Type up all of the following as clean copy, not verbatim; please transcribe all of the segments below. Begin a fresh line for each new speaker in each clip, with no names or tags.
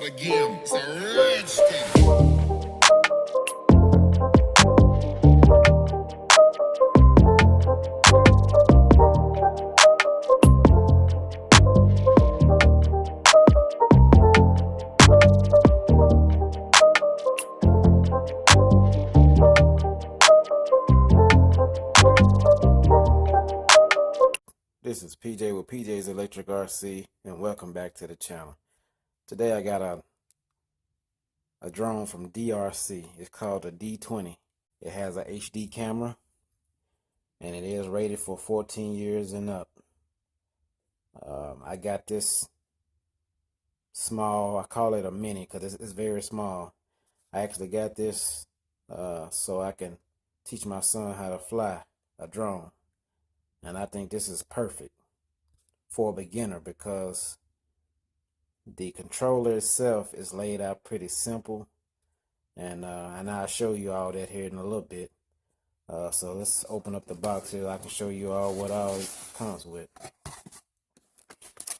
start again. It's a rich thing.
This is PJ with PJ's Electric RC, and welcome back to the channel. Today I got a drone from DRC. It's called a D20. It has a HD camera, and it is rated for 14 years and up. I got this small, I call it a mini because it's very small. I actually got this so I can teach my son how to fly a drone. And I think this is perfect for a beginner because the controller itself is laid out pretty simple, and I'll show you all that here in a little bit. So let's open up the box here. I can show you all what all it comes with.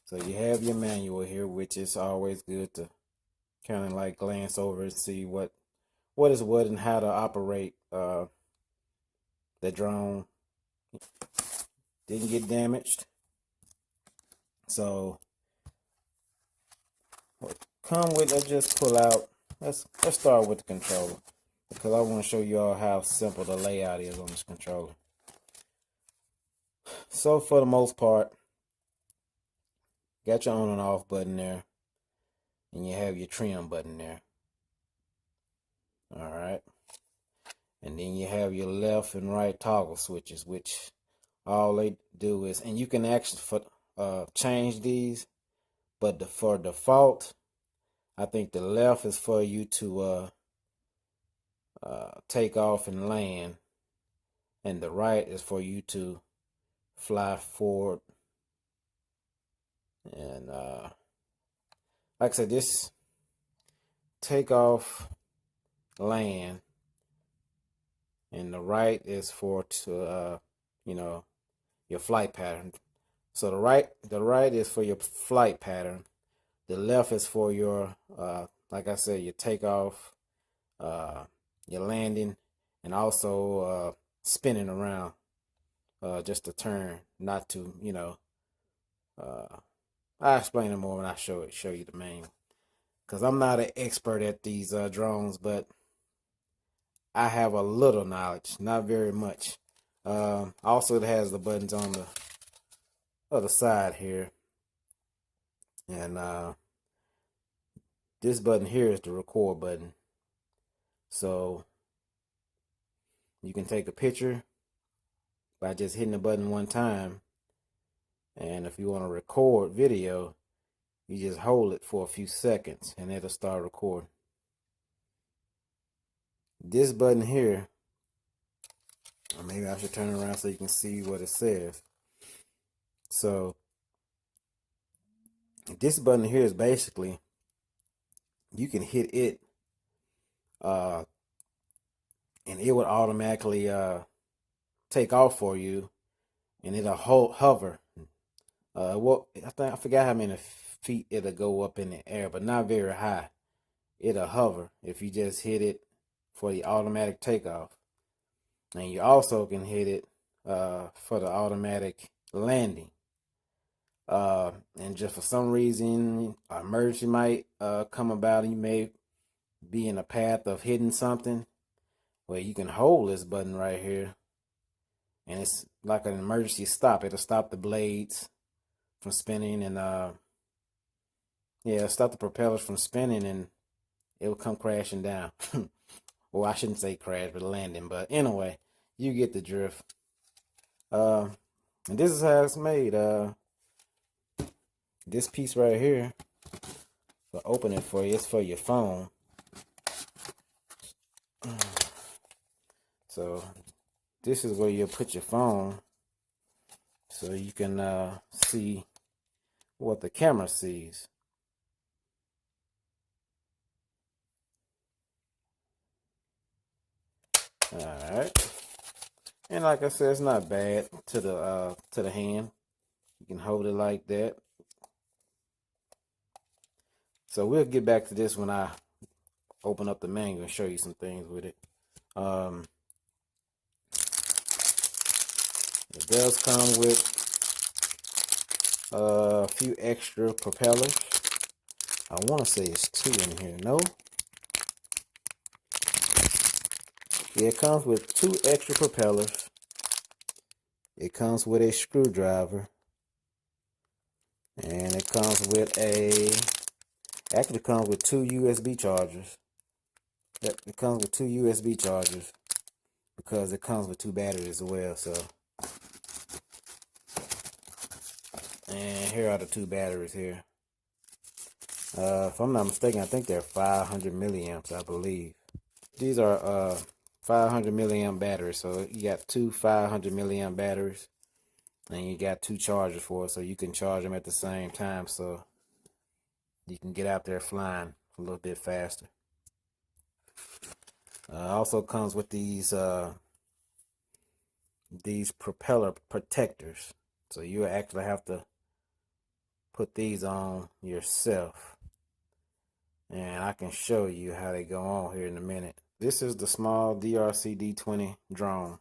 So you have your manual here, which is always good to kind of like glance over and see what is what and how to operate the drone. Didn't get damaged. So what come with, let's just pull out. Let's start with the controller, because I want to show you all how simple the layout is on this controller. So for the most part, got your on and off button there, and you have your trim button there. All right, and then you have your left and right toggle switches, which all they do is, and you can actually change these, but for default, I think the left is for you to take off and land, and the right is for you to fly forward. And like I said, this take off, land, and the right is for your flight pattern. So the right is for your flight pattern. The left is for your like I said, your takeoff, your landing, and also spinning around, just to turn, not to, I'll explain it more when I show you the main, because I'm not an expert at these drones, but I have a little knowledge, not very much. Also, it has the buttons on the other side here, and this button here is the record button. So you can take a picture by just hitting the button one time, and if you want to record video, you just hold it for a few seconds and it'll start recording. This button here, or maybe I should turn it around so you can see what it says. So this button here is basically, you can hit it and it would automatically take off for you, and it'll hover. I forgot how many feet it'll go up in the air, but not very high. It'll hover if you just hit it for the automatic takeoff, and you also can hit it for the automatic landing. And just for some reason, an emergency might come about, and you may be in the path of hitting something, where you can hold this button right here, and it's like an emergency stop. It'll stop the blades from spinning, and stop the propellers from spinning, and it will come crashing down. Well, I shouldn't say crash, but landing. But anyway, you get the drift. And this is how it's made. This piece right here, I'll open it for you. It's for your phone. So this is where you'll put your phone, so you can see what the camera sees. All right, and like I said, it's not bad to the hand. You can hold it like that. So we'll get back to this when I open up the manual and show you some things with it. It does come with a few extra propellers. I want to say it's 2 in here. No? Yeah, it comes with 2 extra propellers. It comes with a screwdriver. And it comes with actually comes with 2 USB chargers. It comes with 2 USB chargers because it comes with 2 batteries as well. So, and here are the 2 batteries here. If I'm not mistaken, I think they're 500 milliamps, I believe. These are 500 milliamp batteries. So you got 2 500 milliamp batteries, and you got 2 chargers for it, so you can charge them at the same time, so you can get out there flying a little bit faster. Also comes with these propeller protectors, so you actually have to put these on yourself, and I can show you how they go on here in a minute. This is the small Deerc D20 drone.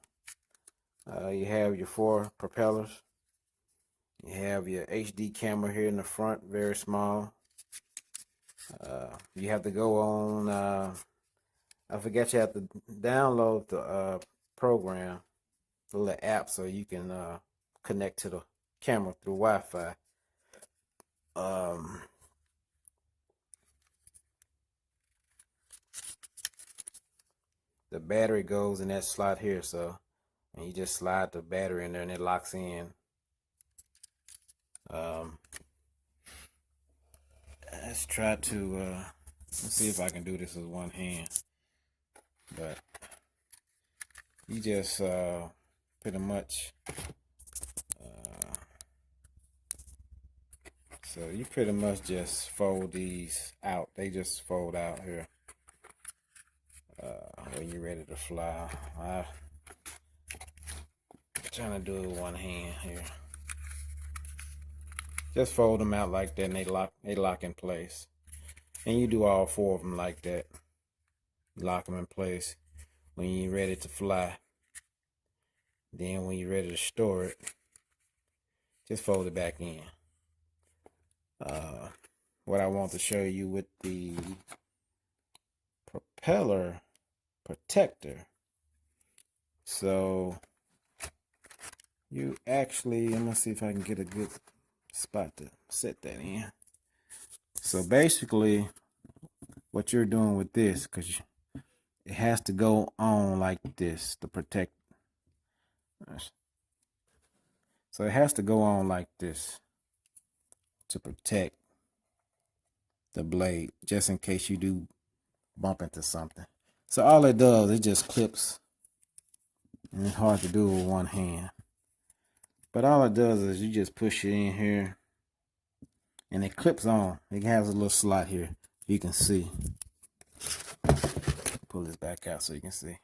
You have your 4 propellers. You have your HD camera here in the front, very small. You have to go on, I forget, you have to download the program, the little app, so you can connect to the camera through Wi-Fi. The battery goes in that slot here, so, and you just slide the battery in there and it locks in. Let's try to let's see if I can do this with one hand. But you just pretty much so you pretty much just fold these out. They just fold out here when you're ready to fly. I'm trying to do it with one hand here. Just fold them out like that, and they lock in place. And you do all 4 of them like that. Lock them in place when you're ready to fly. Then when you're ready to store it, just fold it back in. What I want to show you with the propeller protector. So you actually, I'm gonna see if I can get a good spot to set that in. So basically what you're doing with this, because it has to go on like this to protect. So it has to go on like this to protect the blade, just in case you do bump into something. So all it does, it just clips, and it's hard to do with one hand. But all it does is you just push it in here, and it clips on. It has a little slot here, you can see. Pull this back out so you can see.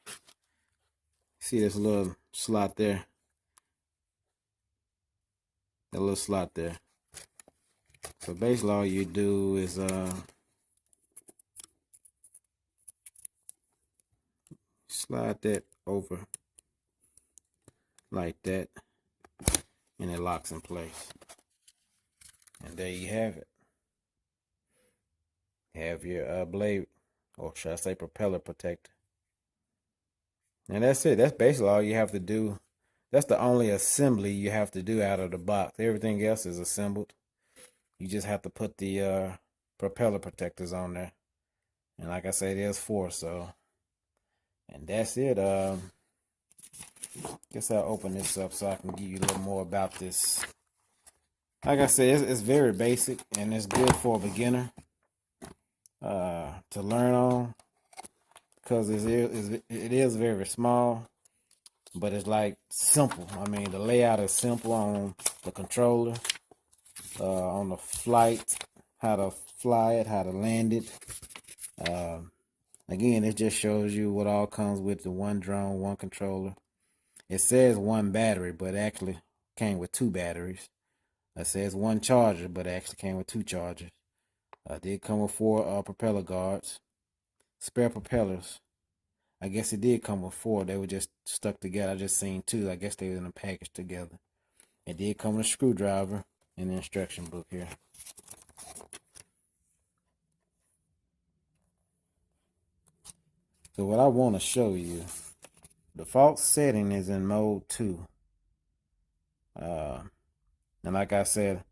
See this little slot there? That little slot there. So basically all you do is slide that over like that, and it locks in place. And there you have it. Have your blade, or should I say propeller protector. And that's it. That's basically all you have to do. That's the only assembly you have to do out of the box. Everything else is assembled. You just have to put the propeller protectors on there. And like I say, there's 4, so. And that's it. Guess I'll open this up so I can give you a little more about this. Like I said, it's very basic, and it's good for a beginner to learn on, because it is very small, but it's like simple. I mean, the layout is simple on the controller, on the flight, how to fly it, how to land it. Again, it just shows you what all comes with the one drone, one controller. It says 1 battery, but actually came with 2 batteries. It says 1 charger, but it actually came with 2 chargers. Did come with 4 propeller guards, spare propellers. I guess it did come with 4. They were just stuck together. I just seen 2. I guess they were in a package together. It did come with a screwdriver and the instruction book here. So what I want to show you, default setting is in mode 2. And like I said,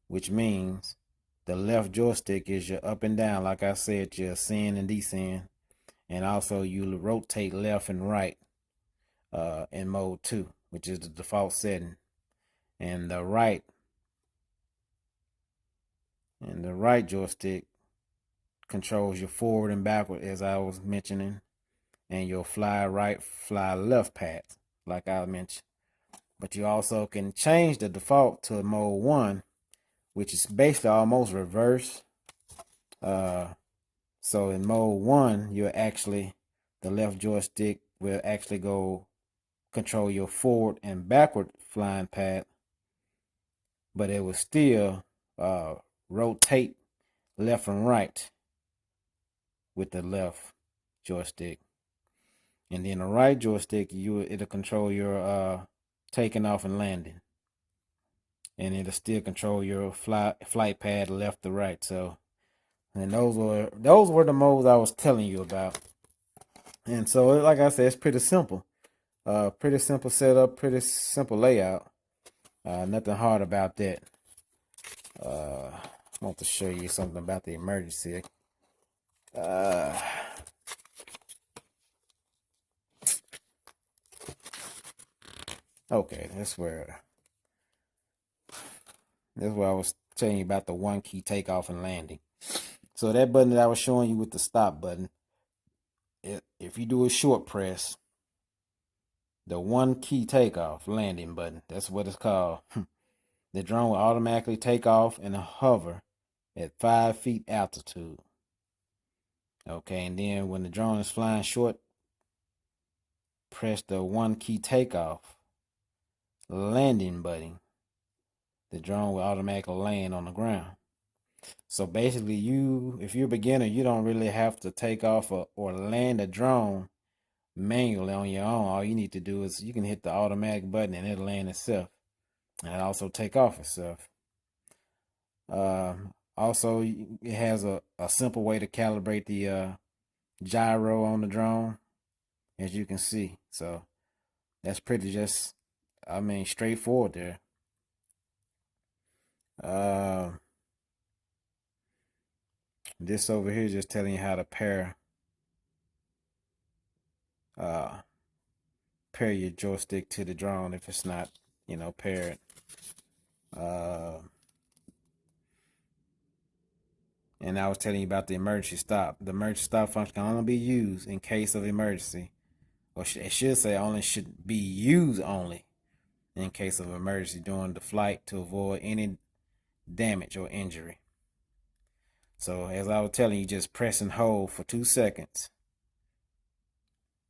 which means the left joystick is your up and down. Like I said, your ascend and descend. And also you rotate left and right in mode 2, which is the default setting. And the right joystick controls your forward and backward, as I was mentioning, and your fly right, fly left path, like I mentioned. But you also can change the default to mode 1, which is basically almost reverse. So in mode 1, the left joystick will actually go control your forward and backward flying path, but it will still rotate left and right with the left joystick. And then the right joystick, it'll control your taking off and landing. And it'll still control your flight path left to right. So, and those were the modes I was telling you about. And so, like I said, it's pretty simple. Pretty simple setup, pretty simple layout. Nothing hard about that. I want to show you something about the emergency. Okay, that's where I was telling you about the 1 key takeoff and landing. So that button that I was showing you with the stop button, if you do a short press, the 1 key takeoff landing button, that's what it's called. The drone will automatically take off and hover at 5 feet altitude. Okay, and then when the drone is flying short, press the 1 key takeoff landing button. The drone will automatically land on the ground. So basically, if you're a beginner, you don't really have to take off or land a drone manually on your own. All you need to do is you can hit the automatic button and it'll land itself, and also take off itself. Also, it has a simple way to calibrate the gyro on the drone, as you can see. So that's pretty straightforward there. This over here is just telling you how to pair your joystick to the drone if it's not, paired. And I was telling you about the emergency stop. The emergency stop function can only be used in case of emergency. Or it should say only should be used only in case of emergency during the flight to avoid any damage or injury. So as I was telling you, just press and hold for 2 seconds.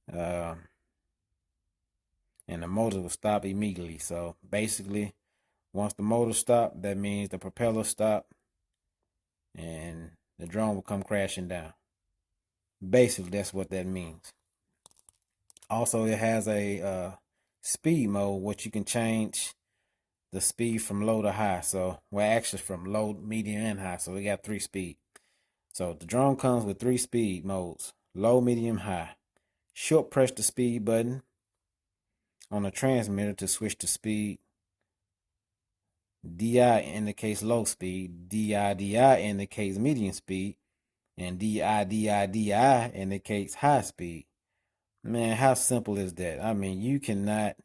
And the motor will stop immediately. So basically, once the motor stops, that means the propeller stopped and the drone will come crashing down. Basically, that's what that means. Also, it has a speed mode, which you can change the speed from low to high. So, actually from low, medium, and high. So we got 3 speed. So the drone comes with 3 speed modes: low, medium, high. Short press the speed button on the transmitter to switch to speed. DI indicates low speed. DI indicates medium speed. And DI indicates high speed. Man, how simple is that? I mean, you cannot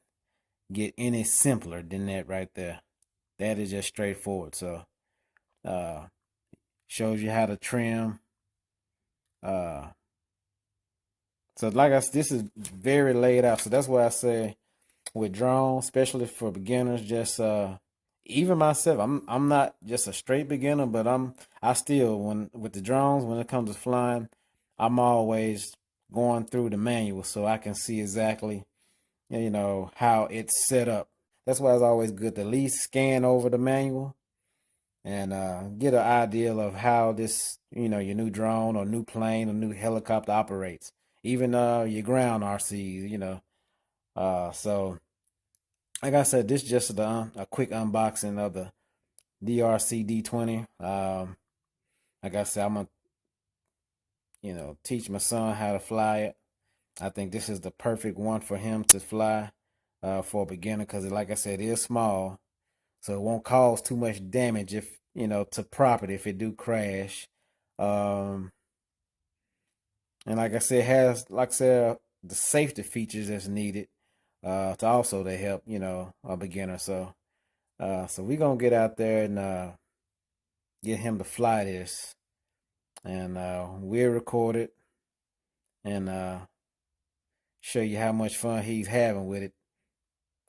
get any simpler than that right there. That is just straightforward. So, shows you how to trim. So like I said, this is very laid out. So that's why I say with drones, especially for beginners, just even myself, I'm not just a straight beginner, but I still, when with the drones, when it comes to flying, I'm always going through the manual so I can see exactly, how it's set up. That's why it's always good to at least scan over the manual and get an idea of how this, your new drone or new plane or new helicopter operates. Even your ground RCs, So, like I said, this is just a quick unboxing of the Deerc D20. Like I said, I'm gonna, teach my son how to fly it. I think this is the perfect one for him to fly for a beginner because, like I said, it is small, so it won't cause too much damage if to property if it do crash. Um, and like I said, it has the safety features that's needed to also to help a beginner. So we're gonna get out there and get him to fly this, and we'll record it and show you how much fun he's having with it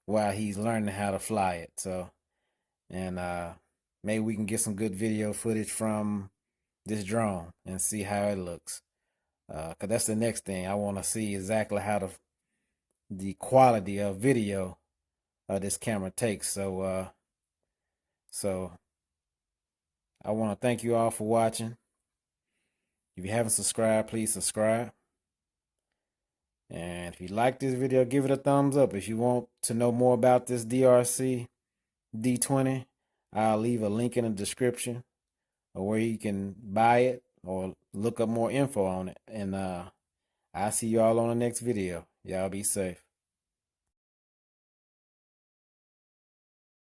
while he's learning how to fly it. So, and maybe we can get some good video footage from this drone and see how it looks. Cause that's the next thing I want to see exactly how the quality of video this camera takes. So I want to thank you all for watching. If you haven't subscribed, please subscribe. And if you like this video, give it a thumbs up. If you want to know more about this Deerc D20, I'll leave a link in the description or where you can buy it or look up more info on it. And I'll see you all on the next video. Y'all be safe.